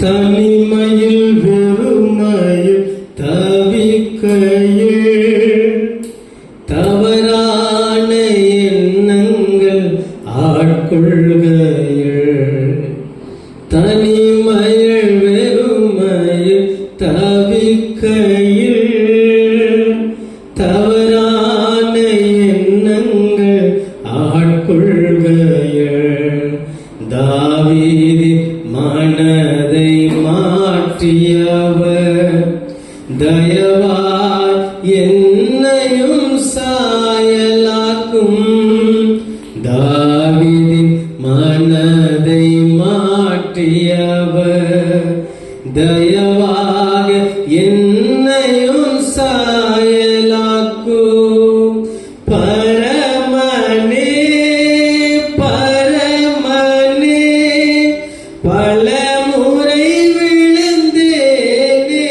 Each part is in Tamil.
தனிமையில் வெறுமையில் தவிக்கையில் தவறான எண்ணங்கள் ஆட்கொள்கையில் தனிமையில் வெறுமையில் தவிக்கையில் தவறான எண்ணங்கள் ஆட்கொள்கையில் தாவீது மனதை மாற்றியவர் தயவாய் என்னையும் சாயலாக்கும். தாவீதின் மனதை மாற்றியவர் தயவாக என்னையும் சாயலாக்கும். பரமனே பரமனே பல முறை விழுந்தேனே,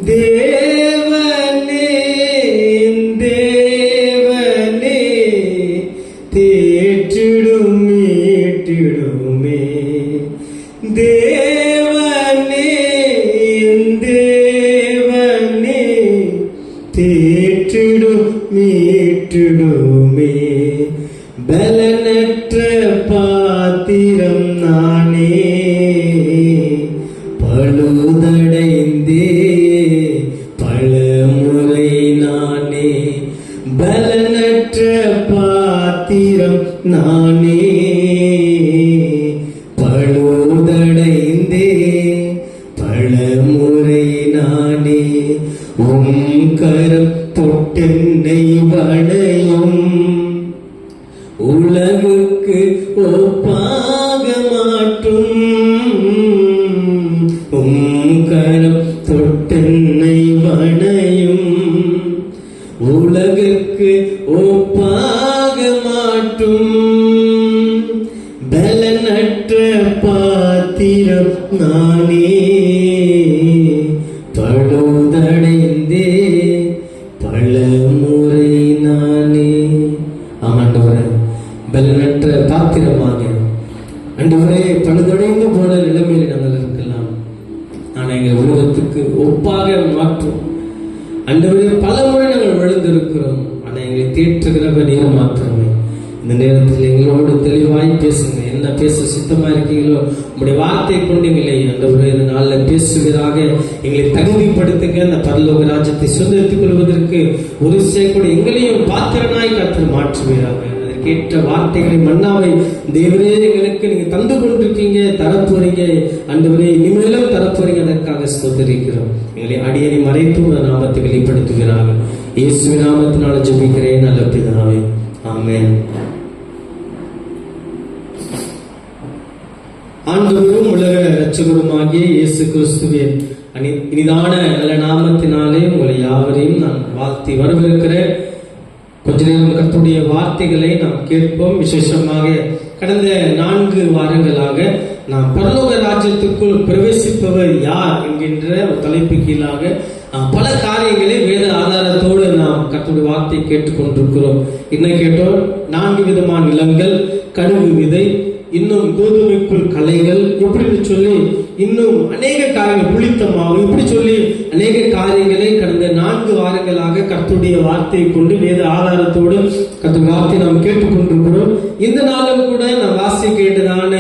தேவனே தேவனே தேற்றிடும் மீட்டிடுமே. தேவனே தேவனே தேற்றிடும் மீட்டிடுமே. பலனற்ற பாத்திரம் நானே, பழுதடைந்தே பலமுறை நானே. பலனற்ற பாத்திரம் நானே, பழுதடைந்தே பலமுறை நானே. கரம் தொட்டென்னை வளையும் உலகுக்கு ஒப்பாக மாற்றும். கரம் தொட்டென்னை வளையும் உலகுக்கு ஒப்பாக மாற்றும். பலனற்ற பாத்திரம் நானே, பழுதடைந்தே பலமுறை நானே. ஆண்டவரே, பலனற்ற பாத்திரமாக ஆண்டவரே பழுதடைந்து போன நிலைமையில் நாங்கள் இருக்கலாம். ஆனால் எங்கள் உலகத்துக்கு ஒப்பாக மாற்றும் ஆண்டவரே. பலமுறை நாங்கள் விழுந்திருக்கிறோம், ஆனால் எங்களை தேற்றுகிறவர் நீர் மாத்திரமே. இந்த நேரத்தில் எங்களோடு தெளிவாய் பேசுங்க. என்ன பேச சுத்தமா இருக்கீங்களோ உங்களுடைய வார்த்தை கொண்டு எங்களை ஆண்டவரே இந்த நாளில் பேசுவதாக எங்களை தகுதிப்படுத்துங்க. அந்த பரலோக ராஜ்யத்தை சுதந்திரித்துக் கொள்வதற்கு ஒரு கூட எங்களையும் பாத்திரனாய் கர்த்தர் மாற்றுவீராக. கேட்ட வார்த்தைகளை மன்னாவை தேவரே எங்களுக்கு நீங்க தந்து கொண்டிருக்கீங்க, தரப்போறீங்க ஆண்டவரே, இனிமேலும் தரப்போறீங்க. அதற்காக ஸ்தோத்திரிக்கிறோம். எங்களை அடியனை மறைத்து நாமத்தை வெளிப்படுத்துகிறார்கள். இயேசுவின் நாமத்தினால ஜெபிக்கிறேன் நல்ல பிதாவே, ஆமென். ஆண்டவரும் உலக இரட்சகருமாகிய இயேசு கிறிஸ்துவின் இனிதான நல்ல நாமத்தினாலே உங்களை யாவரையும் நான் வாழ்த்தி வரவேற்கிறேன். கொஞ்ச நேரம் கர்த்தருடைய வார்த்தைகளை நாம் கேட்போம். விசேஷமாக கடந்த 4 வாரங்களாக நாம் பரலோக ராஜ்யத்துக்குள் பிரவேசிப்பவர் யார் என்கின்ற ஒரு தலைப்பு கீழாக பல காரியங்களை வேத ஆதாரத்தோடு நாம் கர்த்தருடைய வார்த்தை கேட்டுக்கொண்டிருக்கிறோம். என்ன கேட்டோம்? 4 விதமான நிலங்கள், கடுகு விதை, இன்னும் கோதுமைக்குள் கலைகள், இப்படி சொல்லி இன்னும் அநேக காரியங்கள், புளித்த மாவு, இப்படி சொல்லி அநேக காரியங்களை கடந்த 4 வாரங்களாக கர்த்தருடைய வார்த்தையை கொண்டு வேத ஆதாரத்தோடு கர்த்தருடைய வார்த்தையை நாம் கேட்டுக்கொண்டிருக்கிறோம். இந்த நாளும் கூட நாம் வாசிக்க கேட்டதான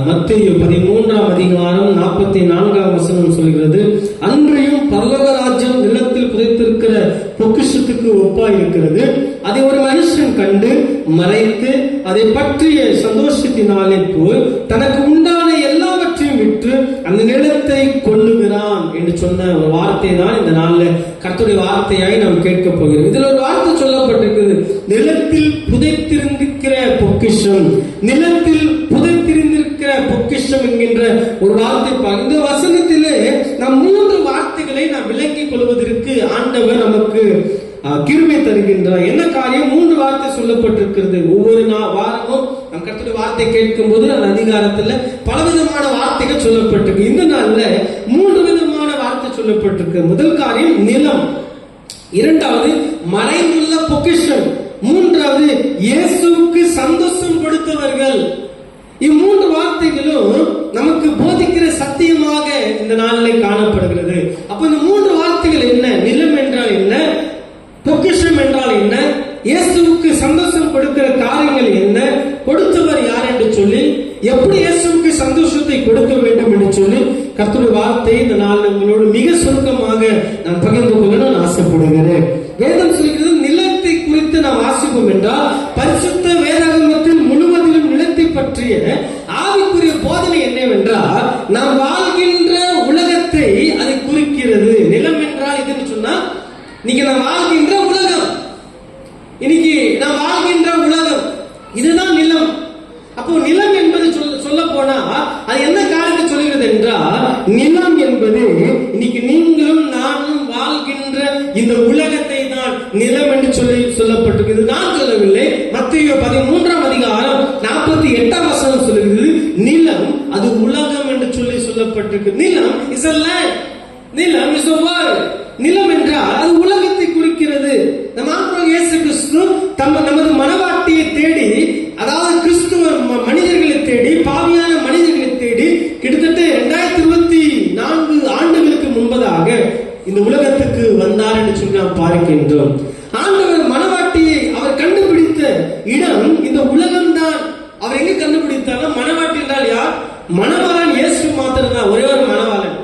மத்தேயு 13ஆம் அதிகாரம் 44ஆம் வசனம் சொல்கிறது, அன்றையும் பரலோக ராஜ்யம் நிலத்தில் புதைத்திருக்கிற பொக்கிஷத்துக்கு ஒப்பாய் இருக்கிறது. அதை ஒரு மனுஷன் கண்டு மறைத்து அதை பற்றிய சந்தோஷத்தினாலே போய் தனக்கு உண்டான எல்லாவற்றையும் விற்று அந்த நிலத்தை கொள்ளுகிறான் என்று சொன்ன ஒரு வார்த்தை தான் இந்த நாள்ல கர்த்தருடைய வார்த்தையாய் நாம் கேட்க போகிறோம். இதுல ஒரு வார்த்தை சொல்லப்பட்டிருக்கிறது, நிலத்தில் புதைத்திருந்திருக்கிற பொக்கிஷம். நிலத்தில் புதைத்திருந்திருக்கிற பொக்கிஷம் என்கின்ற ஒரு வார்த்தை. இந்த வசனத்திலே நாம் 3 வார்த்தைகளை நாம் விளங்கிக் கொள்வதற்கு ஆண்டவர் நமக்கு கிருபை தருகின்றார். என்ன காரியம்? 3 வார்த்தை சொல்லப்பட்டிருக்கிறது. ஒவ்வொரு வாரமும் நம் கர்த்தருடைய வார்த்தை கேட்கும் போது அந்த அதிகாரத்துல பலவிதமான வார்த்தைகள் சொல்லப்பட்டிருக்கு. இந்த நாள்ல 3 விதமான வார்த்தை சொல்லப்பட்டிருக்கு. முதல் காரியம் நிலம், இரண்டாவது மறைந்துள்ள பொக்கிஷம், மூன்றாவது இயேசுவுக்கு சந்தோஷம் கொடுத்தவர்கள். இம்மூன்று வார்த்தைகளும் நமக்கு போதிக்கிற சத்தியமாக இந்த நாளில் காணப்படுகிறது. அப்ப இந்த மூன்று வார்த்தைகள் என்ன? நிலம் என்றால் என்ன? பொக்கிஷம் என்றால் என்ன? இயேசுவுக்கு சந்தோஷம் கொடுக்கிற காரியங்கள் என்ன? கொடுத்தவர் யார் என்று சொல்லி, எப்படி இயேசுவுக்கு சந்தோஷத்தை கொடுக்க வேண்டும் என்று சொல்லி கர்த்தருடைய வார்த்தை இந்த நாளில் உங்களோடு மிக சுருக்கமாக நான் பகிர்ந்து கொள்ள நான் ஆசைப்படுகிறேன். வேதம் சொல்கிறது, நிலத்தை குறித்து நாம் வாசிப்போம் என்றால் பரிசுத்த வேதாகமத்தில் முழுவதிலும் நிலத்தை பற்றிய ஆவிக்குரிய போதனை என்னவென்றால், நாம் வாழ்கின்ற உலகத்தை அதை குறிக்கிறது. நிலம் என்றால் எதுன்னு சொன்னா, இன்னைக்கு நாம் வாழ்கின்ற உலகம், இன்னைக்கு நாம் வாழ்கின்ற உலகம் இதுதான் நிலம். அப்போ நிலம் என்பது சொல்ல போனா அது என்ன காரியத்தை சொல்கிறது என்றால், நிலம் என்பது இன்னைக்கு நீங்களும் நானும் வாழ்கின்ற இந்த உலகத்தை தான் நிலம் என்று சொல்லப்பட்டிருக்கிறது. நான் சொல்லவில்லை. மத்தேயு 13ஆம் அதிகாரம் 48ஆம் வசனம் சொல்கிறது, நிலம் அது உலகம் என்று சொல்லப்பட்டிருக்கு. நிலம் இஸ் a land, நிலம் இஸ் a world. நிலம் என்றால் அது உலகத்தை குறிக்கிறது. நம்ம ஆண்டவர் இயேசு கிறிஸ்து நமது மனவாட்டியை தேடி, அதாவது கிறிஸ்துவ மனிதர்களை தேடி, பாவியான மனிதர்களை தேடி கிட்டத்தட்ட 2024 ஆண்டுகளுக்கு முன்பதாக இந்த உலகத்துக்கு வந்தார் என்று சொல்லி நாம் பார்க்கின்றோம். ஆண்டவர் மனவாட்டியை அவர் கண்டுபிடித்த இடம் இந்த உலகம்தான். அவர் எங்க கண்டுபிடித்தாலும், மனவாட்டி என்றால் யார்? மணவாளன் இயேசு மாத்திரம் தான், ஒரே ஒரு மணவாளன்.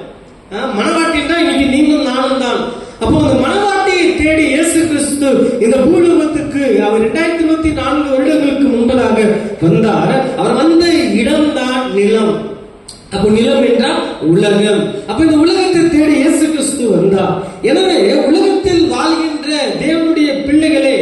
மணவாட்டி என்றால் இன்னைக்கு நீங்களும் நானும் தான். அப்போ அந்த மணவாட்டியை தேடி இயேசு கிறிஸ்து இந்த பூலோகத்துக்கு அவர் 2024 வருடங்களுக்கு முன்பதாக வந்தார். அவர் வந்த இடம்தான் நிலம். அப்போ நிலம் என்றால் உலகம். அப்ப இந்த உலகத்தை தேடி இயேசு கிறிஸ்து வந்தார். எனவே உலகத்தில் வாழ்கின்ற தேவனுடைய பிள்ளைகளே,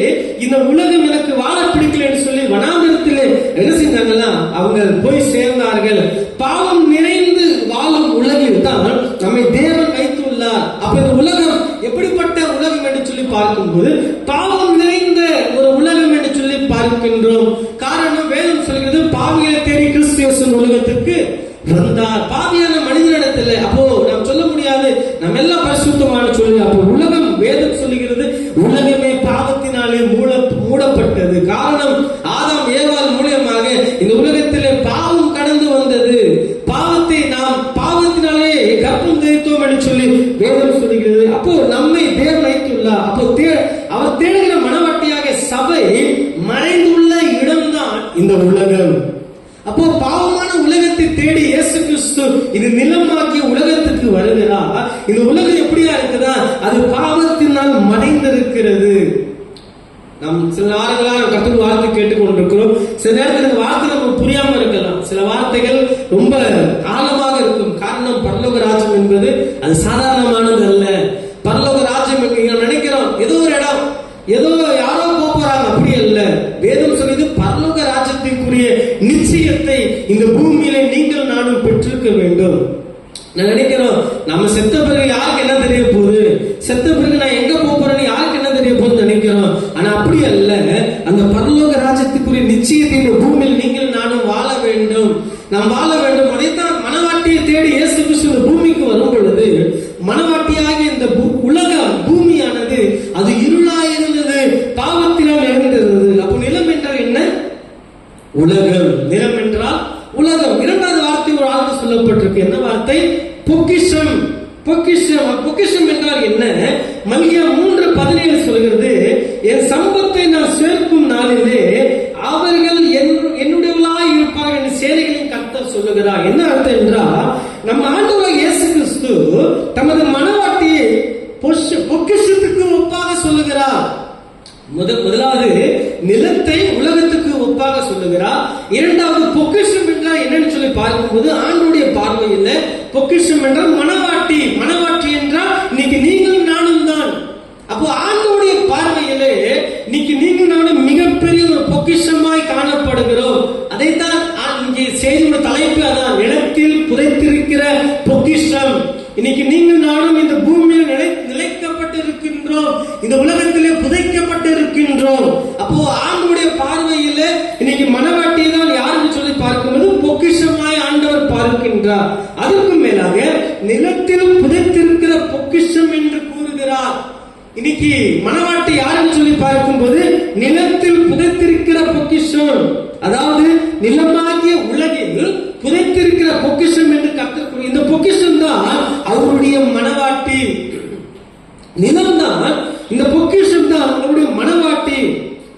இந்த உலகம் எனக்கு வாழ பிடிக்கல என்று சொல்லி வனாந்தரத்திலே என்ன செஞ்சாங்கன்னா அவங்க போய் சேர்ந்தார்கள். பாவம் நிறைந்து வாழும் உலகில் தான் நம்மை தேவன் வைத்துள்ளார். அப்ப இந்த உலகம் எப்படிப்பட்ட உலகம் என்று சொல்லி பார்க்கும்போது பாவம் நிறைந்த ஒரு உலகம் என்று சொல்லி பார்க்கின்றோம். காரணம், வேதம் சொல்கிறது, பாவிகளை தேடி கிறிஸ்து உலகத்துக்கு வந்தார். பாவியான மனிதனிடத்தில். அப்போ நாம் சொல்ல முடியாது நம்ம எல்லாம் பரிசுத்தமான சொல்லி. அப்போ உலகம், வேதம் சொல்லுகிறது, உலகமே பாவத்தினாலே மூடப்பட்டது. காரணம், ஆதாம் ஏவாள் மூலமாக இந்த உலகத்திலே பாவம் கடந்து வந்தது. பாவத்தை நாம் பாவத்தினாலே கற்பம் தரித்தோம் என்று சொல்லி வேதம் சொல்லுகிறது. அப்போ நம்மை தேவன் வைத்துள்ளார். அப்போ அவர் தேடுகிற மனவாட்டியாக சபை மறைந்துள்ள இடம்தான் இந்த உலகம். அப்போ பாவமான உலகத்தை தேடி இயேசு கிறிஸ்து இது நிலமாக்கிய உலகத்துக்கு வருகிறார். இந்த உலகம் எப்படியா இருக்குதா? அது பாவத்தினால் மறைந்திருக்கிறது. நாம் சில நாடுகளாக கர்த்தர் வார்த்தை கேட்டுக்கொண்டிருக்கிறோம். சில நேரத்தில் இந்த வார்த்தை நமக்கு புரியாம இருக்கலாம். சில வார்த்தைகள் ரொம்ப ஆழமாக இருக்கும். காரணம், பரலோக ராஜ்யம் என்பது அது சாதாரணமானது அல்ல. பரலோக ராஜ்யம் நினைக்கிறோம் ஏதோ ஒரு இடம், ஏதோ யாரோ போறாங்க, அப்படி அல்ல. வேதம் சொல்றது பரலோக ராஜ்யத்திற்குரிய நிச்சயத்தை இந்த பூமியில நீங்கள் நானும் பெற்றிருக்க வேண்டும். நான் நினைக்கிறோம், நம்ம செத்த பிறகு யாருக்கு என்ன தெரிய போகுது, செத்த பிறகு நான் எங்க போறேன்னு யாருக்கு என்ன தெரிய போகுதுன்னு நினைக்கிறோம். ஆனா அப்படி அல்ல. அந்த பரலோக ராஜ்யத்துக்குரிய நிச்சயத்தை இந்த பூமியில் நீங்கள் நானும் வாழ வேண்டும். நாம் வாழ வேண்டும். அதைத்தான் மனவாட்டியை தேடி இயேசு கிறிஸ்து பூமிக்கு வரும் பொழுது, மனவாட்டியாகிய இந்த உலகம் பூமியானது அது இருளாயிருந்தது, பாவத்தினால் நிறைந்திருந்தது. அப்போ நிலம் என்றால் என்ன? உலகம். நிலம் என்றால் உலகம். இரண்டாவது வார்த்தை ஒரு ஆழ்ந்து சொல்லப்பட்டிருக்கு. என்ன வார்த்தை? பொக்கிஷம். பொக்கிஷம். பொக்கிஷம் என்றால் என்ன? மல்கியா 3:17 சொல்கிறது, என் சம்பத்தை நான் சேர்க்கும் நாளிலே அவர்கள் என்னுடையவர்களாய் இருப்பார்கள் என்று சேனைகளின் கர்த்தர் சொல்லுகிறார். என்ன அர்த்தம் என்றால், நம்ம ஆண்டவர் இயேசு கிறிஸ்து தமது மனவாட்டியை பொக்கிஷத்துக்கு ஒப்பாக சொல்லுகிறார். முதலாவது நிலத்தை உலகத்துக்கு ஒப்பாக சொல்லுகிறார். இரண்டாவது பொக்கிஷம் என்றால் என்னன்னு சொல்லி பார்க்கும்போது, ஆண்டுடைய பார்வையில் பொக்கிஷம் என்றால் மனவாட்டி. மனவாட்டி என்றால் இன்னைக்கு நீங்களும் நானும் தான். அப்போ ஆண்டுடைய பார்வையிலே இன்னைக்கு நீங்கள் நானும் மிகப்பெரிய ஒரு பொக்கிஷமாய் காணப்படுகிறோம். அதைத்தான் இங்கே செய்தியோட தலைப்பு அதான், நிலத்தில் புதைத்திருக்கிற பொக்கிஷம். இன்னைக்கு நீங்கள் நானும் இந்த பூமியில் நிலைக்கப்பட்டிருக்கின்றோம், இந்த உலகத்திலே புதைக்கப்பட்டிருக்கின்றோம். அப்போ ஆண்டவருடைய பார்வையில இன்னைக்கு மனவாட்டி தான் யாருன்னு சொல்லி பார்க்கும்போது பொக்கிஷமாய் ஆண்டவர் பார்க்கின்றார். அதற்கும் மேலாக நிலத்தில் புதைத்திருக்கிற பொக்கிஷம் என்று கூறுகிறார். இன்னைக்கு மனவாட்டி யாருன்னு சொல்லி பார்க்கும்போது நிலத்தில் புதைத்திருக்கிற பொக்கிஷம், அதாவது நிலமாகிய உலகில் கர்த்தர் இந்த பொக்கிஷம் தான் அவருடைய மனவாட்டி. நிலம் தான் இந்த பொக்கிஷம் தான் அவருடைய மனவாட்டி.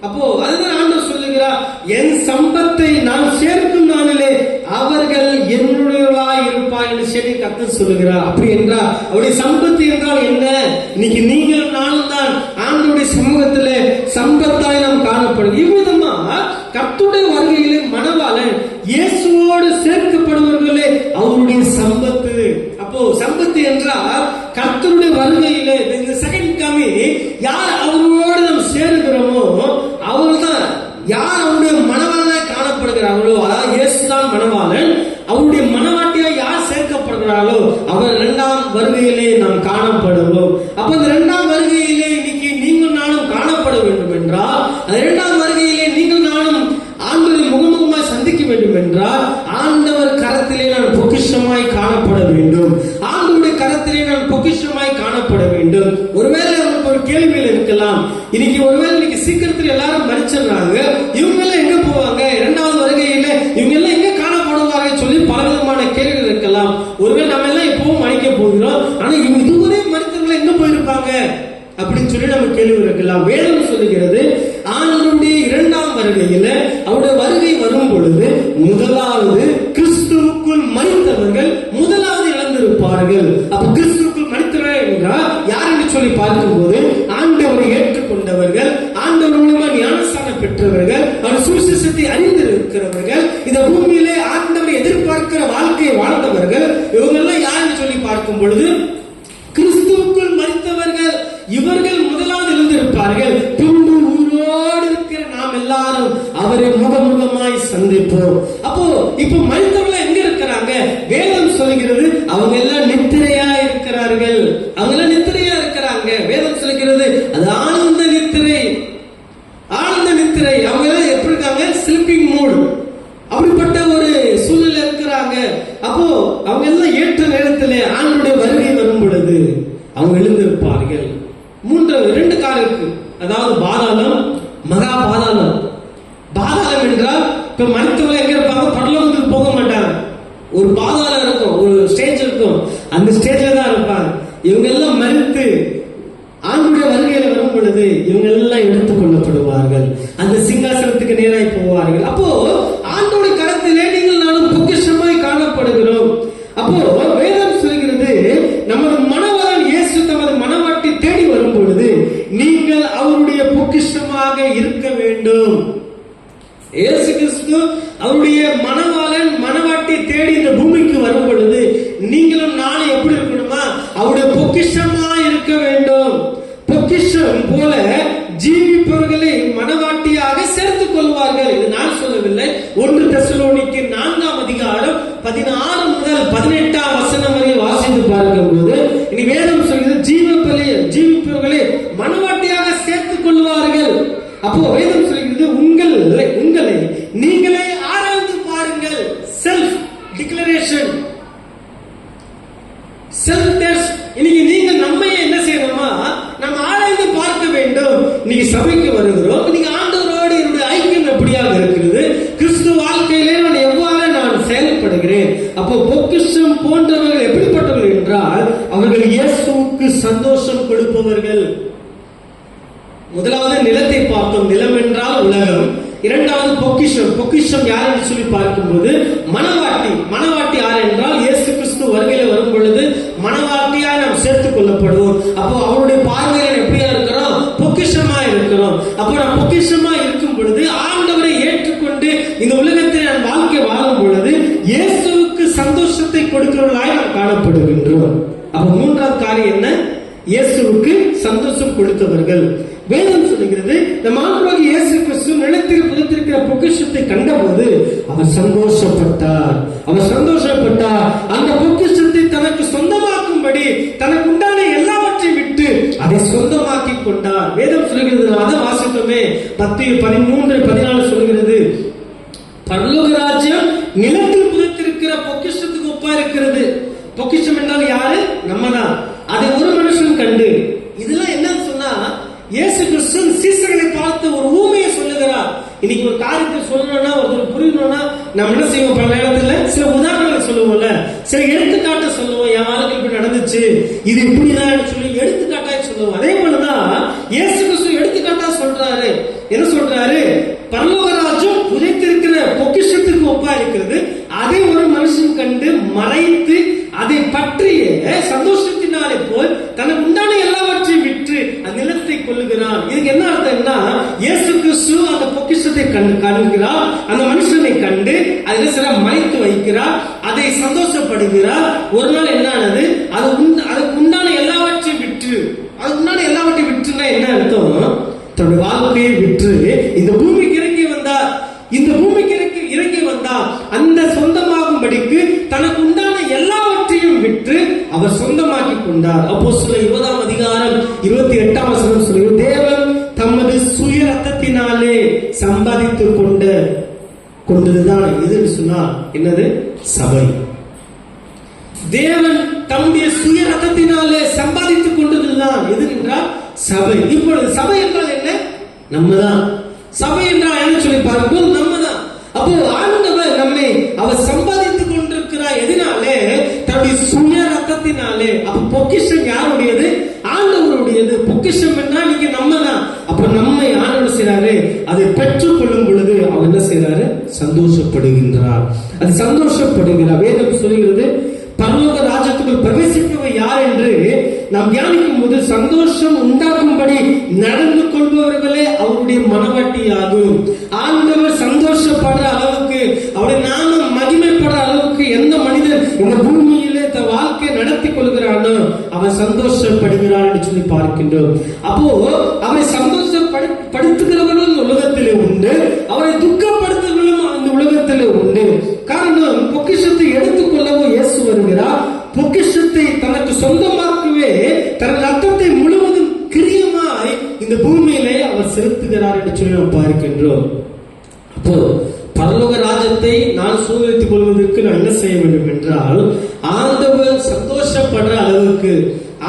அப்போ அதுதான் ஆண்டவர் சொல்லுகிறார், என் சம்பத்தை நான் சேர்க்கும் நாளிலே அவர்கள் என்னுடையவர்களாய் இருப்பார் என்று சொல்லி கர்த்தர் சொல்லுகிறார். அப்படி என்றால் அவருடைய சம்பத்து என்றால் என்ன? இன்னைக்கு நீங்கள் நானும் தான் ஆண்டவருடைய சமூகத்திலே சம்பத்தாய் நாம் காணப்படும். இவ்விதமா கர்த்தருடைய வருகையிலே மணவாளன் இயேசுவோடு சேர்க்கப்படுவர்களே அவருடைய சம்பத்து. அப்போ சம்பத்து என்றால் கர்த்தருடைய வருகையிலே இந்த செகண்ட் கமிங் யார் அவரோடு நாம் சேருகிறோமோ அவர்தான் யார் அவருடைய மணவாளனாய் காணப்படுகிறார்களோ, அதாவது இயேசுதான் மணவாளன். அவருடைய மணவாட்டியா யார் சேர்க்கப்படுகிறார்களோ அவர் இரண்டாம் வருகையிலே நாம் காணப்படுவோம். அப்ப இந்த இரண்டாம் வருகையிலே இன்னைக்கு நீங்கள் நானும் காணப்பட வேண்டும் என்றால், அந்த இரண்டாம் வருகையிலே நீங்கள் நானும் ஆண்டவரை முகமுகமாய் சந்திக்க வேண்டும் என்றால் ஆண்டவர் கரத்திலே நான் பொக்கிஷமாய் காணப்பட வேண்டும். ஆண்டவருடைய கரத்திலே நான் பொக்கிஷமாய் காணப்பட வேண்டும். ஒருவேளை நமக்கு ஒரு கேள்வியில் இருக்கலாம், இன்னைக்கு ஒருவேளை இன்னைக்கு சீக்கிரத்தில் எல்லாரும் மறிச்சிடுறாங்க, இவங்க எல்லாம் எங்க போவாங்க, இரண்டாவது வருகையில இவங்க எல்லாம் எங்க காணப்படுவாங்க சொல்லி பலவிதமான கேள்விகள் இருக்கலாம். ஒருவேளை நம்ம எல்லாம் இப்பவும் மறிக்க போகிறோம், ஆனா இவங்க இதுவரை மறித்தவங்களை எங்க போயிருப்பாங்க அப்படின்னு சொல்லி நம்ம கேள்வி இருக்கலாம். வேதம் சொல்லுகிறது, ஆண்டவருடைய இரண்டாம் வருகையில அவருடைய வருகை வரும் பொழுது முதலாவது கிறிஸ்துவுக்குள் மரித்தவர்கள் முதலாவது இழந்திருப்பார்கள். அப்ப கிறிஸ்துவுக்குள் மரித்தவர்கள் என்றால் யார் என்று சொல்லி பார்க்கும்போது ஆண்டவரை ஏற்றுக்கொண்டவர்கள், ஆண்டவர் மூலமா ஞானஸ்தானம் பெற்றவர்கள், அவர் சுவிசேஷத்தை அறிந்திருக்கிறவர்கள், இந்த பூமியிலே ஆண்டவரை எதிர்பார்க்கிற வாழ்க்கையை வாழ்ந்தவர்கள், இவங்க எல்லாம் யார் என்று சொல்லி பார்க்கும் பொழுது கிறிஸ்துவுக்குள் மரித்தவர்கள் இவர்கள் முதலாவது எழுந்திருப்பார்கள். பின்பு உயிரோடு இருக்கிற நாம் எல்லாரும் அவரை முகமுகமாய் சந்திப்போம். அப்போ இப்ப மரித்தவர்கள் எங்க இருக்கிறாங்க? வேதம் சொல்லுகிறது அவங்க எல்லாம் நித்திரையா இருக்கிறார்கள். அவங்க எல்லாம் நித்திரையா இருக்கிறாங்க. வேதம் சொல்லுகிறது அது ஆனந்த நித்திரை. ஆனந்த நித்திரை. அவங்க எல்லாம் எப்படி இருக்காங்க? Sleeping mood. அப்படிப்பட்ட ஒரு சூழ்நிலை இருக்கிறாங்க. அப்போ அவங்க எல்லாம் ஏற்ற நேரத்திலே ஆண்டவருடைய வருகை வரும் பொழுது அவங்க எழுந்திருப்பார்கள். இரண்டு காலம் இருக்கு, அதாவது பாதாளம், மகா பாதாளம். பாதாளம் என்றால் இப்ப மருத்துவர்கள் எங்க இருப்பாங்க? பரலோகத்துக்கு போக மாட்டாங்க. ஒரு பாதாளம் இருக்கும், ஒரு ஸ்டேஜ் இருக்கும், அந்த ஸ்டேஜ்ல தான் இருப்பாங்க. இவங்க எல்லாம் மறித்து ஆண்டவருடைய வருகையில வரும் பொழுது இவங்க எல்லாம் எடுத்துக் கொள்ளப்படுவார்கள், அந்த சிங்காசனத்துக்கு நேராய் போவார்கள். அப்போ ஆண்டவருடைய கரத்திலே நீங்கள் நானும் பொக்கிஷமாய் காணப்படுகிறோம். அப்போ வேதம் சொல்கிறது நமது மணவாளன் இயேசு தமது மணவாட்டி தேடி வரும் பொழுது நீங்கள் அவருடைய பொக்கிஷமாக இருக்க வேண்டும். இயேசு கிறிஸ்து அவருடைய மணவாளன் மணவாட்டி தேடி இந்த பூமிக்கு வரும் பொழுது நீங்களும் நானும் எப்படி இருக்கணுமா? அவருடைய பொக்கிஷமா இருக்க வேண்டும். பொக்கிஷம் போல ஜீவிப்பவர்களை மணவாட்டியாக சேர்த்துக் கொள்வார்கள். இது நான் சொல்லவில்லை. 1 தெசலோனிக்கு 4ஆம் அதிகாரம் 16 முதல் 18ஆம் வசனம் வரை வாசித்து பார்க்கும் போது இனி வேதம் சொல்கிறது ஜீவிப்பவர்களை மணவாட்டியாக சேர்த்துக் கொள்வார்கள். அப்போ வேதம் சொல்கிறது உங்களை நீங்களே ஆராய்ந்து பாருங்கள். Self declaration, self test. இன்னைக்கு நீங்க நம்ம என்ன செய்யணுமா? நம்ம ஆராய்ந்து பார்க்க வேண்டும். இன்னைக்கு சபைக்கு வருகிறோம், இன்னைக்கு ஆண்டவரோடு என்னுடைய ஐக்கியம் எப்படியாக இருக்கிறது, கிறிஸ்து வாழ்க்கையிலே நான் எவ்வாறு நான் செயல்படுகிறேன். அப்போ பொக்கிஷம் போன்றவர்கள் எப்படிப்பட்டவர்கள் என்றால் அவர்கள் இயேசுவுக்கு சந்தோஷம் கொடுப்பவர்கள். முதலாவது நிலத்தை பார்த்தோம், நிலம் என்றால் உலகம். இரண்டாவது பொக்கிஷம். பொக்கிஷம் யார் என்று சொல்லி பார்க்கும்போது மணவாட்டி யார் என்றால் இயேசு கிறிஸ்து வருகையில வரும் பொழுது மணவாட்டியாக நாம் சேர்த்துக் கொள்ளப்படுவோம். அப்போ அவருடைய பார்வையில் எப்படியா இருக்கிறோம்? பொக்கிஷமா இருக்கிறோம். அப்போ நாம் பொக்கிஷமா இருக்கும் பொழுது ஆண்டவரை ஏற்றுக்கொண்டு இந்த உலகத்தில் நான் வாழ்க்கை வாழும் பொழுது இயேசுவுக்கு சந்தோஷத்தை கொடுக்கிறவர்களாய் நாம் காணப்படுகின்றோம். அப்ப மூன்றாவது காரியம் என்ன? இயேசுவுக்கு சந்தோஷம் கொடுத்தவர்கள். வேதம் சொல்லுகிறது நம் ஆண்டவராகிய இயேசு கிறிஸ்து நிலத்தில் புதைத்திருக்கிற பொக்கிஷத்தை கண்டபோது அவர் சந்தோஷப்பட்டார். அந்த பொக்கிஷத்தை தனக்கு சொந்தமாக்கும்படி தனக்கு உண்டான எல்லாவற்றையும் விட்டு அதை சொந்தமாக்கி கொண்டார். வேதம் சொல்லுகிறது, அதை வாசித்தோமே, 10:13-14 சொல்லுகிறது, பரலோக ராஜ்யம் நிலத்தில் புதைத்திருக்கிற பொக்கிஷத்துக்கு ஒப்பா இருக்கிறது. பொக்கிஷம் என்றால் யாரு? நம்ம தான். அதை ஒரு மனுஷன் கண்டு, இதெல்லாம் என்னன்னு சொன்னா இயேசு கிறிஸ்து சீசர்களை பார்த்து ஒரு ஊமையை சொல்லுகிறார். இன்னைக்கு ஒரு காரியத்தை சொல்லணும்னா ஒருத்தர் புரியணும்னா நம்ம என்ன செய்வோம்? பல நேரத்துல சில உதாரணங்களை சொல்லுவோம்ல. சில எடுத்துக்காட்ட சொல்லுவோம். என் வாழ்க்கை இப்படி நடந்துச்சு, இது இப்படிதான் சொல்லி எடுத்துக்காட்டா சொல்லுவோம். அதே போலதான் இயேசு கிறிஸ்து எடுத்துக்காட்டா சொல்றாரு. என்ன சொல்றாரு? பரலோக ராஜ்யம் புதைத்திருக்கிற பொக்கிஷத்துக்கு ஒப்பா இருக்கிறது. அதை ஒரு மனுஷன் கண்டு மறைத்து அதை பற்றிய சந்தோஷத்தினாலே போல் தனக்கு உண்டான எல்லாவற்றையும் விற்று அந்த நிலத்தை கொள்ளுகிறான். இதுக்கு என்ன அர்த்தம்னா, இயேசு கிறிஸ்து அந்த பொக்கிஷத்தை காணுகிறார், அந்த மனுஷனை கண்டு அதில் சில மறைத்து வைக்கிறார், அதை சந்தோஷப்படுகிறார். ஒரு நாள் என்ன ஆனது? அதுக்கு உண்டான எல்லாவற்றையும் விற்று, அதுக்கு உண்டான எல்லாவற்றையும் விற்றுனா என்ன அர்த்தம்? தன்னுடைய வாழ்க்கையை விற்று இந்த பூமிக்கு இறங்கி வந்தார். இந்த பூமிக்கு இறங்கி வந்தார் அந்த சொந்தமாகும்படிக்கு தனக்கு உண்டான எல்லாவற்றையும் விற்று அவர் சொந்தமாக்கி கொண்டார். அப்போஸ்தலர் 20ஆம் அதிகாரம் 28ஆம் வசனம் சொல்கிறது, தேவன் தமது சுய ரத்தத்தினாலே சம்பாதித்துக் கொண்டதுதான் எதுன்னு சொன்னால் என்னது? சபை. தேவன் தம்முடைய சுய ரத்தத்தினாலே சம்பாதித்துக் கொண்டதுதான் எது என்றால் சபை. இப்பொழுது சபை என்றால் என்ன? நம்ம தான். சபை என்றால் என்ன சொல்லி பார்க்கும்போது நம்ம தான். அப்போ ஆண்டவர் நம்மை அவர் சம்பாதித்துக் கொண்டிருக்கிறார். எதனாலே? தன்னுடைய சுய ரத்தத்தினாலே. அப்ப பொக்கிஷம் யாருடையது? ஆண்டவருடையது. பொக்கிஷம் என்றால் நீங்க நம்ம தான். அப்ப நம்மை ஆண்டவர் செய்றாரு, அதை பெற்றுக் கொள்ளும் பொழுது அவர் என்ன செய்றாரு? சந்தோஷப்படுகின்றார். அது சந்தோஷப்படுகிறார். வேதம் சொல்கிறது, பரலோக ராஜ்யத்துக்குள் பிரவேசிப்பவர் யார் என்று நாம் தியானிக்கும் போது, சந்தோஷம் உண்டாக்கும்படி நடந்து கொள்பவர்களே அவருடைய மனவாட்டியாகும். ஆண்டவர் சந்தோஷப்படுற அளவுக்கு, அவருடைய நாமம் மகிமைப்படுற அளவுக்கு எந்த மனிதன் இந்த பூமியிலே தன் வாழ்க்கை நடத்தி கொள்கிறானோ அவன் சந்தோஷப்படுகிறான் என்று சொல்லி பார்க்கின்றோம். அப்போ அவரை சந்தோஷப்படுத்துகிறவர்களும் இந்த உலகத்திலே உண்டு, அவரை துக்கப்படுத்துகிறவர்களும் அந்த உலகத்திலே உண்டு. காரணம், பொக்கிஷத்தை எடுத்துக்கொள்ளவோ இயேசு வருகிறார். பொக்கிஷத்தை தனக்கு சொந்தமாக்கவே தன் ரத்தத்தை முழுவதும் கிரியமாய் இந்த பூமியிலே அவர் செலுத்துகிறார் என்று சொல்லி நாம் பார்க்கின்றோம். அப்போ பரலோக ராஜ்யத்தை நான் சுதந்திரித்துக் கொள்வதற்கு நான் என்ன செய்ய வேண்டும் என்றால், ஆண்டவர் சந்தோஷப்படுற அளவுக்கு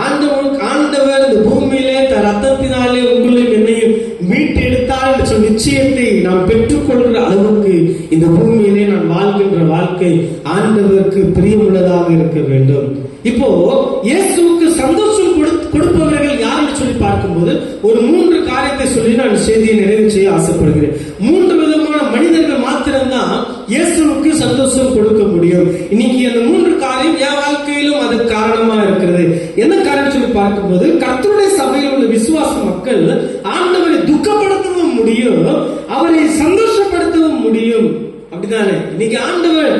ஆண்டவர் இந்த பூமியிலே தன் ரத்தத்தினாலே உங்களையும் என்னையும் மீட்டு எடுத்தார் என்ற நிச்சயத்தை நாம் பெற்றுக்கொள்கிற அளவுக்கு இந்த பூமியிலே நான் வாழ்கின்ற வாழ்க்கை ஆண்டவருக்கு பிரியமுள்ளதாக இருக்க வேண்டும். இப்போ இயேசுவுக்கு சந்தோஷம் கொடுப்பவர்கள் யார் என்று சொல்லி பார்க்கும்போது ஒரு 3 காரியத்தை சொல்லி நான் செய்தியை நிறைவு செய்ய ஆசைப்படுகிறேன். 3 விதமான மனிதர்கள் மாத்திரம்தான் இயேசுவுக்கு சந்தோஷம் கொடுக்க முடியும். இன்னைக்கு அந்த 3 காரியம் என் வாழ்க்கையிலும் அது காரணமா இருக்கிறது. என்ன காரணம் சொல்லி பார்க்கும்போது, கர்த்தருடைய சபையில் உள்ள விசுவாச மக்கள் ஆண்டவரை துக்கப்படுத்தவும் முடியும், அவரை சந்தோஷப்படுத்தவும் முடியும். அப்படித்தானே? இன்னைக்கு ஆண்டவர்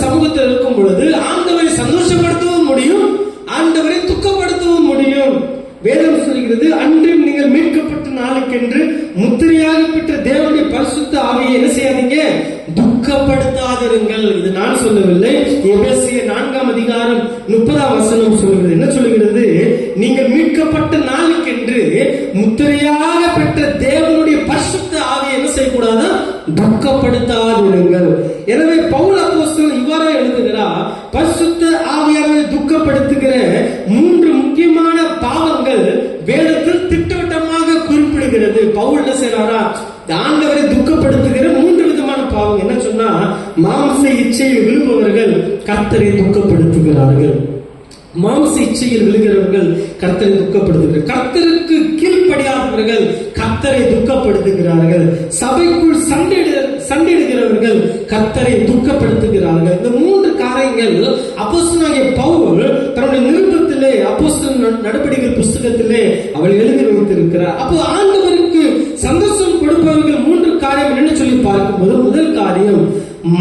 சமூகத்தில் இருக்கும் பொழுது ஆண்டவரை சந்தோஷப்படுத்தவும் முடியும், ஆண்டவரை துக்கப்படுத்தவும் முடியும். வேதம் சொல்கிறது, அன்றும் நீங்கள் மீட்கப்பட்ட நாளுக்கென்று முத்திரையாக பெற்ற தேவனுடைய பரிசுத்த ஆவியை என்ன செய்யாதீங்க? துக்கப்படுத்தாதிருங்கள். இது நான் சொல்லவில்லை. எபேசியர் 4ஆம் அதிகாரம் 30ஆம் வசனம் சொல்கிறது. என்ன சொல்கிறது? நீங்கள் மீட்கப்பட்ட நாளுக்கென்று முத்திரையாக பெற்ற தேவனுடைய பரிசுத்த ஆவியை என்ன செய்யக்கூடாது? துக்கப்படுத்தாதிருங்கள். எனவே பவுல் அப்போஸ்தலன் இவ்வாறு எழுதுகிறார், பரிசுத்த ஆவியானவரை துக்கப்படுத்துகிற 3 முக்கியமான பாவங்கள் வேதத்தில் திட்டவட்டமாக குறிப்பிடுகிறது. பவுல் என்ன செய்றாரா? ஆண்டவரை துக்கப்படுத்துகிற 3 விதமான பாவம். என்ன சொன்னா, மாம்ச இச்சையில் விழுபவர்கள் கர்த்தரை துக்கப்படுத்துகிறார்கள். மாம்ச இச்சையில் விழுகிறவர்கள் கர்த்தரை துக்கப்படுத்துகிறார்கள். கர்த்தருக்கு கீழ்ப்படியாதவர்கள் கர்த்தரை துக்கப்படுத்துகிறார்கள். சபைக்குள் சண்டையிடுகிறவர்கள் கர்த்தரை துக்கப்படுத்துகிறார்கள். இந்த 3 காரியங்கள் அப்போஸ்தலனாகிய பவுல் தன்னுடைய நிருபத்திலே, அப்போஸ்தலர் நடபடிகள் புஸ்தகத்திலே அவள் எழுதி வைத்திருக்கிறார். அப்போ ஆண்டவருக்கு சந்தோஷம் கொடுப்பவர்கள் 3 காரியம் என்ன சொல்லி பார்க்கும்போது, முதல் காரியம்,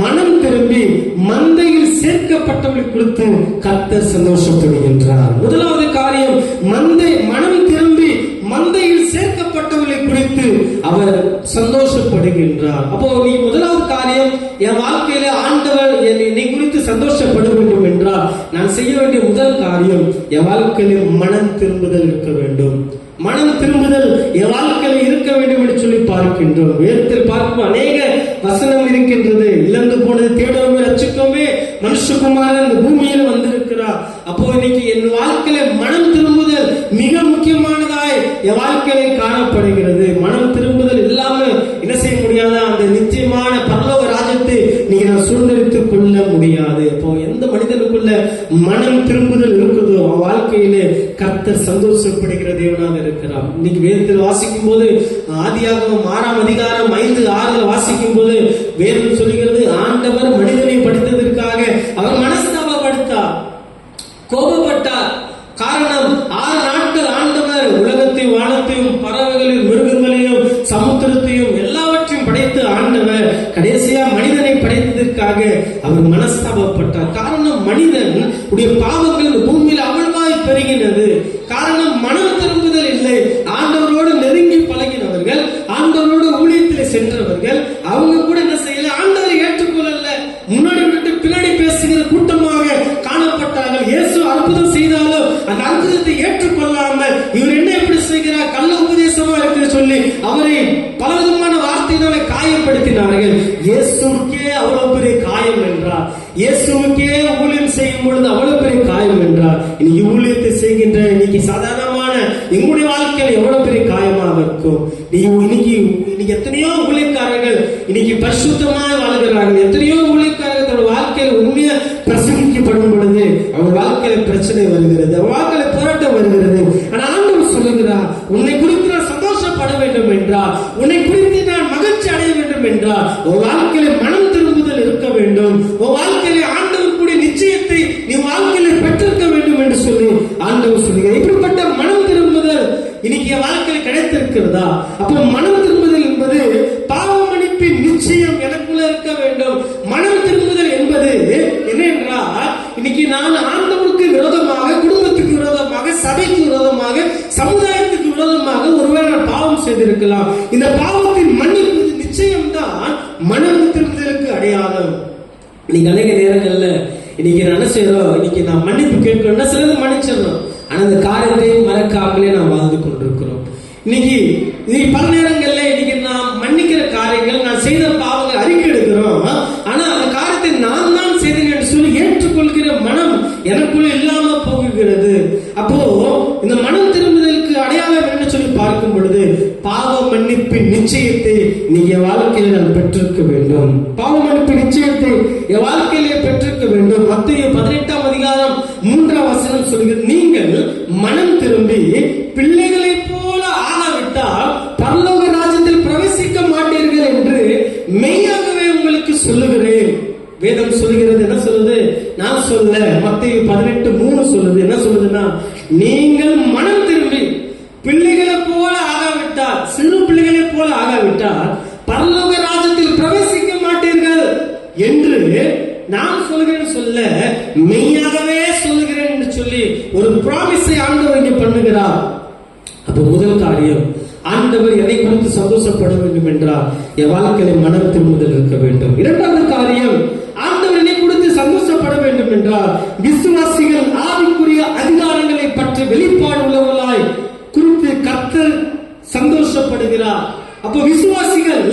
மனம் திரும்பி மந்தையில் சேர்க்கப்பட்டவர்களை குறித்து கர்த்தர் சந்தோஷப்படுகின்றார். முதலாவது காரியம், மனம் திரும்பி மந்தையில் சேர்க்கப்பட்டவர்களை குறித்து அவர் சந்தோஷப்படுகின்றார். அப்போ நீ முதலாவது காரியம், என் வாழ்க்கையில ஆண்டவர் என்னை குறித்து சந்தோஷப்பட வேண்டும் என்றால் நான் செய்ய வேண்டிய முதல் காரியம், என் வாழ்க்கையில மனம் திரும்புதல் இருக்க வேண்டும். மனம் திரும்புதல் என் வாழ்க்கையில் இருக்க வேண்டும் என்று சொல்லி பார்க்கின்றோம். வேதத்தில் பார்க்கும் அநேக வசனம் இருக்கின்றது. இழந்து போனது தேடவே ரட்சிக்கவே மனுஷகுமாரன் இந்த பூமியில வந்திருக்கிறார். அப்போ இன்னைக்கு என் வாழ்க்கையில மனம் திரும்புதல் மிக முக்கியமானதாய் என் வாழ்க்கையில காணப்படுகிறது. மனம் திரும்புதல் இல்லாம என்ன செய்ய முடியாதா? அந்த நிச்சயமான பரலோக ராஜ்யத்தை நீங்க சுதந்திரித்துக் கொள்ள முடியாது. அப்போ எந்த மனிதன் உள்ளவர்களுக்குள்ள மனம் திரும்புதல் இருக்குதோ வாழ்க்கையிலே கர்த்தர் சந்தோஷப்படுகிற தேவனாக இருக்கிறார். இன்னைக்கு வேதத்தில் வாசிக்கும் போது ஆதியாகமம் 6ஆம் அதிகாரம் 5-6 வாசிக்கும் போது வேதம் சொல்லுகிறது, ஆண்டவர் மனிதனை படித்ததற்காக அவர் மனஸ்தாபப்படுத்தார், கோபப்பட்டார். காரணம் 6 நாட்கள் ஆண்டவர் உலகத்தையும் வானத்தையும் பறவைகளையும் மிருகங்களையும் சமுத்திரத்தையும் எல்லாவற்றையும் படைத்து ஆண்டவர் கடைசியா மனிதனை படைத்ததற்காக அவர் மனஸ்தாபப்பட்டார். காரணம் மனிதன் உடைய பாவங்கள் பூமியில் அவ்வளவாய் பெருகினது. காரணம் மனம் திரும்புதல் இல்லை. ஆண்டவரோடு நெருங்கி பழகினவர்கள், ஆண்டவரோடு ஊழியத்தில் சென்றவர்கள், அவங்க கூட என்ன செய்யல, ஆண்டவரை ஏற்றுக்கொள்ளல, முன்னாடி விட்டு பின்னாடி பேசுகிற கூட்டமாக காணப்பட்டார்கள். இயேசு அற்புதம் செய்தாலும் அந்த அற்புதத்தை ஏற்றுக்கொள்ளாமல் இவர் என்ன எப்படி செய்கிறார், கள்ள உபதேசமா இருக்கு சொல்லி அவரை பலவிதமான வார்த்தைகளை காயப்படுத்தினார்கள். இயேசுக்கே அவ்வளவு பெரிய காயம் என்றார். இயேசுக்கே ஊழியம் செய்யும் பொழுது அவ்வளவு பெரிய காயம் என்றார். இன்னைக்கு ஊழியத்தை செய்கின்ற இன்னைக்கு சாதாரணமான எங்களுடைய வாழ்க்கையில் எவ்வளவு பெரிய காயமாக இருக்கும். இன்னைக்கு எத்தனையோ ஊழியக்காரர்கள் இன்னைக்கு பரிசுத்தமாக வாழ்கிறார்கள். எத்தனையோ ஊழியக்காரர்கள் தன் வாழ்க்கையில் உண்மையா பிரசங்கிக்கப்படும் பொழுது அவன் வாழ்க்கையில பிரச்சனை வருகிறது, அவன் வாழ்க்கையில போராட்டம் வருகிறது. ஆனா ஆண்டவர் சொல்லுகிறார், உன்னை குறித்து நான் சந்தோஷப்பட வேண்டும் என்றார், உன்னை குறித்து நான் மகிழ்ச்சி அடைய வேண்டும் என்றார். உன் வாழ்க்கையில மனம் திரும்புதல் இருக்க வேண்டும், உன் வாழ்க்கையில ஆண்டவருடைய நிச்சயத்தை நீ வாழ்க்கையில பெற்றிருக்க வேண்டும் என்று சொல்லி ஆண்டவர் சொல்லுகிறார். இப்படிப்பட்ட மனம் திரும்புதல் இன்னைக்கு வாழ்க்கையில கிடைத்திருக்கிறதா? அப்போ மனம் திரும்புதல் என்பது பாவ மன்னிப்பின் நிச்சயம் எனக்குள்ள இருக்க வேண்டும். மனம் திரும்புதல் என்பது என்ன என்றால், இன்னைக்கு நான் ஆண்டவருக்கு விரோதமாக, குடும்பத்துக்கு விரோதமாக, சபைக்கு விரோதமாக, சமுதாயத்துக்கு விரோதமாக ஒருவேளை நான் பாவம் செய்திருக்கலாம். இந்த பாவத்தின் மன்னிப்பு நிச்சயம் தான் மனம் திரும்புதலுக்கு அடையாளம். இன்னைக்கு அநேக நேரங்கள்ல இன்னைக்கு என்ன செய்யறோம், இன்னைக்கு நான் மன்னிப்பு கேட்கணும்னா சிலது மன்னிச்சிடணும், ஆனா அந்த காரியத்தை மறக்காமலே நாம் வாழ்ந்து கொண்டிருக்கிறோம். இன்னைக்கு பல நேரங்கள்ல இன்னைக்கு நாம் மன்னிக்கிற காரியங்கள், நான் செய்த பாவங்கள் அறிக்கை எடுக்கிறோம், ஆனா அந்த காரியத்தை நான் தான் செய்தேன் என்று சொல்லி ஏற்றுக்கொள்கிற மனம் எனக்குள்ள இல்லாம போகுகிறது. அப்போ இந்த மனம் திரும்புதலுக்கு அடையாளம் என்று சொல்லி பார்க்கும் பொழுது பாவ மன்னிப்பின் நிச்சயத்தை நீங்க வாழ்க்கையில் நான் பெற்றிருக்க வேண்டும். பாவ மன்னிப்பு நிச்சயத்தை என் வாழ்க்கையிலே பெற்றிருக்க வேண்டும். மத்தேயு 18ஆம் அதிகாரம் 3ஆம் வசனம் சொல்கிறது, நீங்கள் மனம் திரும்பி பிள்ளைகளை போல ஆகாவிட்டால் பரலோக ராஜ்யத்தில் பிரவேசிக்க மாட்டீர்கள் என்று மெய்யாகவே உங்களுக்கு சொல்லுகிறேன். வேதம் சொல்லுகிறது. என்ன சொல்லுது? நான் சொல்ல, மத்தேயு 18:3 சொல்லுது. என்ன சொல்லுதுன்னா, நீங்கள் மனம் திரும்பி பிள்ளைகளை போல ஆகாவிட்டால், சிறு பிள்ளைகளை போல ஆகாவிட்டால் பரலோக ராஜ்யத்தில் பிரவேசிக்க மாட்டீர்கள் என்று நான் சொல்கிறேன் சொல்ல, மெய்யாகவே சொல்லுகிறேன் என்று சொல்லி ஒரு ப்ராமிஸை ஆண்டவர் இங்கே பண்ணுகிறார். அப்போ முதல் காரியம், ஆண்டவர் என்னை குறித்து சந்தோஷப்பட வேண்டும் என்றால் என் வாழ்க்கையில மனம் திரும்புதல் இருக்க வேண்டும். இரண்டாவது காரியம், ஆண்டவர் என்னை குறித்து சந்தோஷப்பட வேண்டும் என்றால் விசுவாசிகள் ஆவிக்குரிய அதிகாரங்களை பற்றி வெளிப்பாடு உள்ளவர்களாய் குறித்து கர்த்தர் சந்தோஷப்படுகிறார். அப்போ விசுவாசிகள்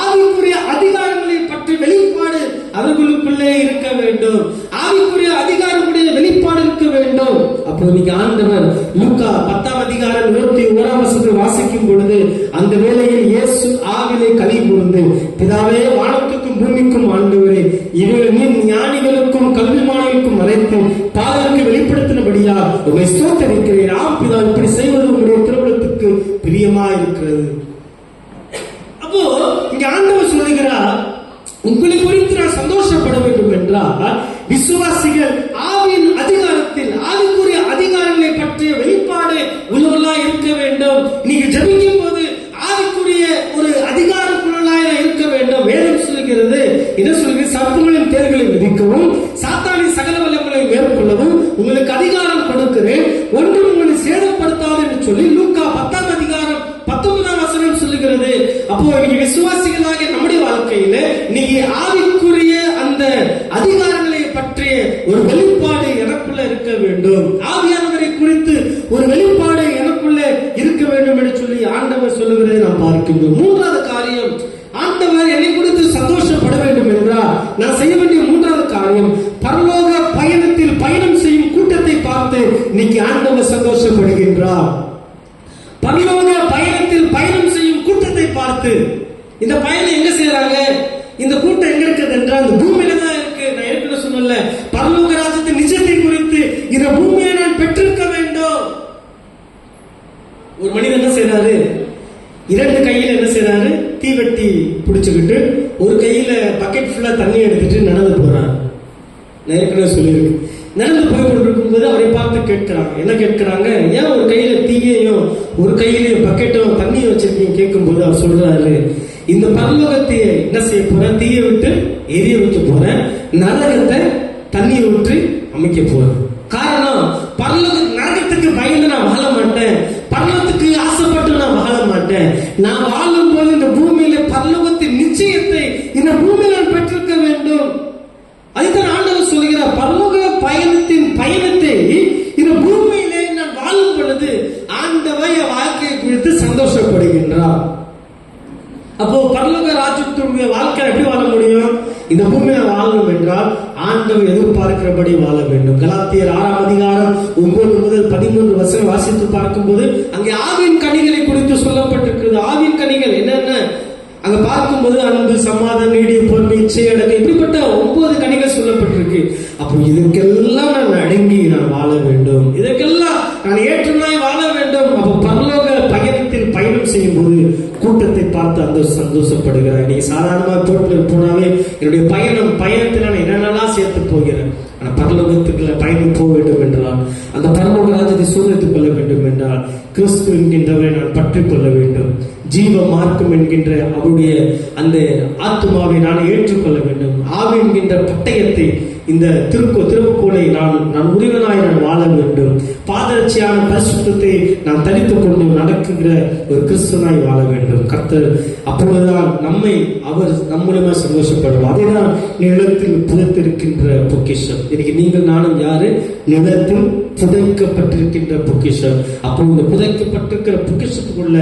ஆவிக்குரிய அதிகாரங்களை பற்றி வெளிப்பாடு அவர்களுக்குள்ளே இருக்க வேண்டும். ஆவிக்குரிய அதிகாரமுடைய வெளிப்பாடு இருக்க வேண்டும். அப்போ நீங்க ஆண்டவர் லூக்கா 10ஆம் அதிகாரம் 21ஆம் வசனத்தில் வாசிக்கும் பொழுது, அந்த வேளையில் இயேசு ஆவிலே களி கூர்ந்து, பிதாவே, வானத்துக்கும் பூமிக்கும் ஆண்டவரே, இவர்கள் நீ ஞானிகளுக்கும் கல்விமான்களுக்கும் மறைத்து பாதருக்கு வெளிப்படுத்தினபடியா உங்களை ஸ்தோத்திரிக்கிறேன். ஆம் பிதா, இப்படி செய்வது உங்களுடைய திருமணத்துக்கு பிரியமா இருக்கிறது. அப்போ இங்க ஆண்டவர் சொல்லுகிறார், உங்களை குறித்து நான் சந்தோஷப்பட வேண்டும் என்றால் விசுவாசிகள் ஆவியின் அதிகாரத்தில் ஆவிக்குரிய அதிகாரங்களை பற்றிய வெளிப்பாடு உள்ளவர்களாய் இருக்க வேண்டும். நீங்க ஜெபிக்கும் போது ஆவிக்குரிய ஒரு அதிகாரக்குள்ளலாய் இருக்க வேண்டும். வேதம் சொல்கிறது, என்ன சொல்கிறது? சத்துருவின் தேர்களை விதிக்கவும் சாத்தானின் சகல வல்லமைகளை மேற்கொள்ளவும் உங்களுக்கு அதிகாரம் கொடுக்கிறேன், ஒன்றும் உங்களை சேதப்படுத்தாது என்று சொல்லி லூக்கா 10ஆம் அதிகாரம் 19ஆம் வசனம் சொல்லுகிறது. அப்போ இன்னைக்கு விசுவாசிகளாகிய நம்முடைய வாழ்க்கையில இன்னைக்கு ஆவிக்குரிய அந்த அதிகாரங்களை பற்றிய ஒரு வெளிப்பாடு எனக்குள்ள இருக்க வேண்டும். ஆவியானவரை குறித்து ஒரு வெளிப்பாடு எனக்குள்ள இருக்க வேண்டும் என்று சொல்லி ஆண்டவர் சொல்லுகிறதை நாம் பார்க்கின்றோம். மூன்றாவது காரியம், ஆண்டவர் என்னை குறித்து சந்தோஷப்பட வேண்டும் என்றால் நான் செய்ய வேண்டிய மூன்றாவது காரியம், பரலோக பயணத்தில் பயணம் செய்யும் கூட்டத்தை பார்த்து இன்னைக்கு ஆண்டவர் சந்தோஷப்படுகின்றார். பரலோக பயணத்தில் பயணம் செய்யும் கூட்டத்தை பார்த்து, இந்த பயணம் எங்க செய்யறாங்க, இந்த கூட்டம் எங்க இருக்குது என்றால் இந்த பூமியில தான் இருக்கு. நான் ஏற்கனவே சொன்னல, பரலோக ராஜ்யத்தை நிச்சயம் தண்ணி எடுத்துட்டு நடந்து போறார். நான் ஏற்கனவே சொல்லியிருக்கு. நடந்து போய் கொண்டிருக்கும் போது அவரை பார்த்து கேட்கிறாங்க. என்ன கேட்கிறாங்க? ஏன் ஒரு கையில தீயையும் ஒரு கையிலையும் பக்கெட்டும் தண்ணியை வச்சிருக்கீங்க கேட்கும் போது அவர் சொல்றாரு, இந்த பரலோகத்தை என்ன செய்ய போறேன்? தீயை விட்டு எரிய வைக்க போறேன், நரகத்தை தண்ணியை விட்டு அமைக்க போறேன். காரணம், பரலோக நரகத்துக்கு பயந்து நான் வாழ மாட்டேன், பரலோகத்துக்கு ஆசைப்பட்டு நான் வாழ மாட்டேன். நான் வாழும் போது இந்த பூமியில பரலோகத்தின் நிச்சயத்தை இந்த பூமியில நான் பெற்றிருக்க வேண்டும். அதுதான் ஆண்டவர் சொல்கிறார், பரலோக பயணத்தின் பயணத்தை இந்த பூமியிலே நான் வாழும் பொழுது ஆண்டவர் வாழ்க்கையை குறித்து சந்தோஷப்படுகின்றார். அப்போ பரலோக ராஜ்யத்துடைய வாழ்க்கை எப்படி வாழ முடியும்? இந்த பூமியில வாழணும் என்றால் ஆண்டவர் எதிர்பார்க்கிறபடி வாழ வேண்டும். கலாத்தியர் 6ஆம் அதிகாரம் 9 முதல் 13 வசனம் வாசித்து பார்க்கும்போது அங்கே ஆவியின் கனிகளை குறித்து சொல்லப்பட்டிருக்கிறது. ஆவியின் கனிகள் என்னென்ன அங்க பார்க்கும்போது அன்பு, சமாதானம், நீடிய பொறுமை, இச்சையடக்கம், இப்படிப்பட்ட 9 கனிகள் சொல்லப்பட்டிருக்கு. அப்போ இதுக்கெல்லாம் நான் அடங்கி நான் வாழ வேண்டும், இதற்கெல்லாம் நான் ஏற்றுமாய் வாழ வேண்டும். அப்போ பரலோக பயணத்தில் பயணம் செய்யும் போது கூட்டத்தை பார்த்து அந்த சந்தோஷப்படுகிறார். நீ சாதாரணமாக போனாவே என்னுடைய பயணத்தில் நான் என்னென்னலாம் சேர்த்து போகிறேன். ஆனா பரலோகத்துக்குள்ள பயணம் போக வேண்டும் என்றால், அந்த பரலோக ராஜ்யத்தை சூழ்நிலைத்துக் கொள்ள வேண்டும் என்றால் கிறிஸ்து என்கின்றவரை நான் பற்றி கொள்ள வேண்டும். ஜீவ மார்க்கம் என்கின்ற அவருடைய அந்த ஆத்மாவை நான் ஏற்றுக்கொள்ள வேண்டும். ஆவி என்கின்ற பட்டயத்தை, இந்த திருவுக்கோளை நான் உரிமையாய் நான் வாழ வேண்டும். பாதரட்சியான பரிசுத்தத்தை நான் தரித்துக் கொண்டு நடக்குகிற ஒரு கிறிஸ்துவனாய் வாழ வேண்டும். கர்த்தர் அப்பொழுதுதான் அவர் நம்முடைய சந்தோஷப்படுவோம். அதேதான் நிலத்தில் புதைத்திருக்கின்ற பொக்கிஷம். இன்னைக்கு நீங்கள் நானும் யாரு? நிலத்தில் புதைக்கப்பட்டிருக்கின்ற பொக்கிஷம். அப்போ இந்த புதைக்கப்பட்டிருக்கிற பொக்கிஷத்துக்குள்ள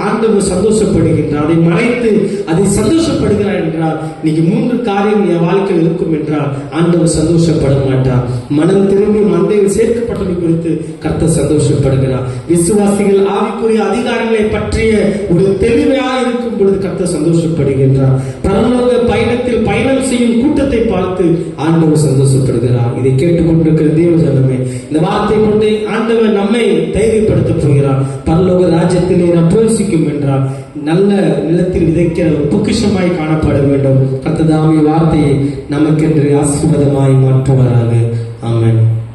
ஆண்டவர் சந்தோஷப்படுகின்றார். அதை மறைத்து அதை சந்தோஷப்படுகிறார் என்றால், இன்னைக்கு 3 காரியம் என் வாழ்க்கையில் இருக்கும் என்றால் ஆண்டவர் சந்தோஷப்பட மாட்டார். மனம் திரும்பி மந்தையில் சேர்க்கப்பட்டது குறித்து கர்த்தர் சந்தோஷப்படுகிறார். விசுவாசிகள் ஆவிக்குரிய அதிகாரங்களை பற்றிய ஒரு தெளிவாக இருக்கும் பொழுது கர்த்தர் சந்தோஷப்படுகின்றார். பரலோக பயணத்தில் பயணம் செய்யும் கூட்டத்தை பார்த்து ஆண்டவர் சந்தோஷப்படுகிறார். இதை கேட்டுக்கொண்டிருக்கிற தேவ ஜனமே, இந்த வார்த்தை கொண்டு ஆண்டவர் நம்மை தைரியப்படுத்த போகிறார். பரலோக ராஜ்யத்திலே நாம் பிரவேசிக்கும் என்றால் நல்ல நிலத்தில் விதைக்கிற பொக்கிஷமாய் காணப்பட வேண்டும். கர்த்தர் தாமே வார்த்தையை நமக்கென்று ஆசீர்வாதமாய் மாற்றுவாராக. ஆமென்.